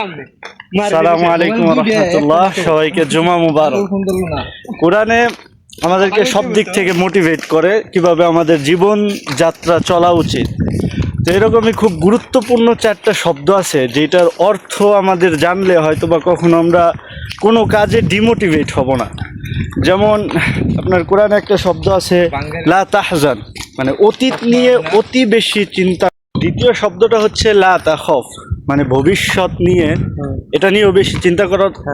আসসালামু আলাইকুম ওয়া রাহমাতুল্লাহ। সবাইকে জুমা মুবারক। কোরআনে আমাদেরকে সব দিক থেকে মোটিভেট করে কিভাবে আমাদের জীবন যাত্রা চলা উচিত। তো এরকমই খুব গুরুত্বপূর্ণ চারটা শব্দ আছে যেটার অর্থ আমাদের জানলে হয়তো বা কখনো আমরা কোনো কাজে ডিমোটিভেট হব না। যেমন আপনার কোরআনে একটা শব্দ আছে লা তাহজান, মানে অতীত নিয়ে অতি বেশি চিন্তা। দ্বিতীয় শব্দটা হচ্ছে লা তাখফ, মানে ভবিষ্যৎ নিয়ে, এটা নিয়েও বেশি চিন্তা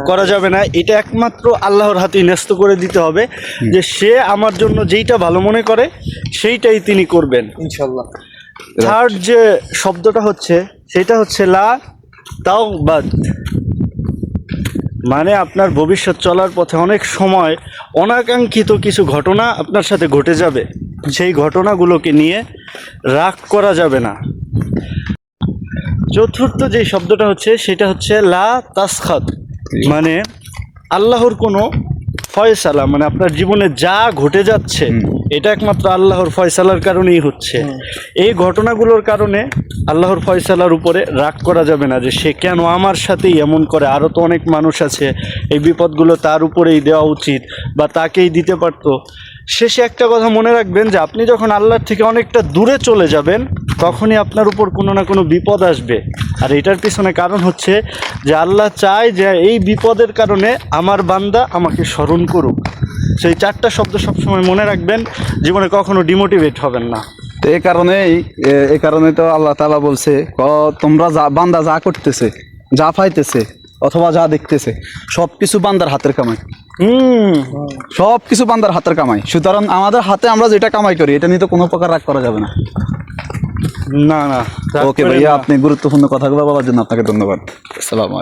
করা যাবে না। এটা একমাত্র আল্লাহর হাতেই ন্যস্ত করে দিতে হবে যে সে আমার জন্য যেইটা ভালো মনে করে সেইটাই তিনি করবেন ইনশাআল্লাহ। থার্ড যে শব্দটা হচ্ছে সেটা হচ্ছে লা তাওবাদ, মানে আপনার ভবিষ্যৎ চলার পথে অনেক সময় অনাকাঙ্ক্ষিত কিছু ঘটনা আপনার সাথে ঘটে যাবে, সেই ঘটনাগুলোকে নিয়ে রাগ করা যাবে না। চতুর্থ যে শব্দটা হচ্ছে সেটা হচ্ছে লা তাসখাত, মানে আল্লাহর কোনো ফয়সালা, মানে আপনার জীবনে যা ঘটে যাচ্ছে এটা একমাত্র আল্লাহর ফয়সালার কারণেই হচ্ছে। এই ঘটনাগুলোর কারণে আল্লাহর ফয়সালার উপরে রাগ করা যাবে না যে সে কেন আমার সাথেই এমন করে, আরও তো অনেক মানুষ আছে, এই বিপদগুলো তার উপরেই দেওয়া উচিত বা তাকেই দিতে পারতো। শেষে একটা কথা মনে রাখবেন যে আপনি যখন আল্লাহর থেকে অনেকটা দূরে চলে যাবেন তখনই আপনার উপর কোনো না কোনো বিপদ আসবে। আর এটার পিছনে কারণ হচ্ছে যে আল্লাহ চায় যে এই বিপদের কারণে আমার বান্দা আমাকে স্মরণ করুক। সেই চারটা শব্দ সবসময় মনে রাখবেন, জীবনে কখনো ডিমোটিভেট হবেন না। তো এই কারণে তো আল্লাহ তাআলা বলছে তোমরা বান্দা যা করতেছে, যা পাইতেছে অথবা যা দেখতেছে সব কিছু বান্দার হাতের কামাই। সব কিছু বান্দার হাতের কামাই, সুতরাং আমাদের হাতে আমরা যেটা কামাই করি এটা নিয়ে তো কোনো প্রকার রাগ করা যাবে না। না না, ওকে ভাইয়া, আপনি গুরুত্বপূর্ণ কথাগুলো বলার জন্য আপনাকে ধন্যবাদ। আসসালামু আলাইকুম।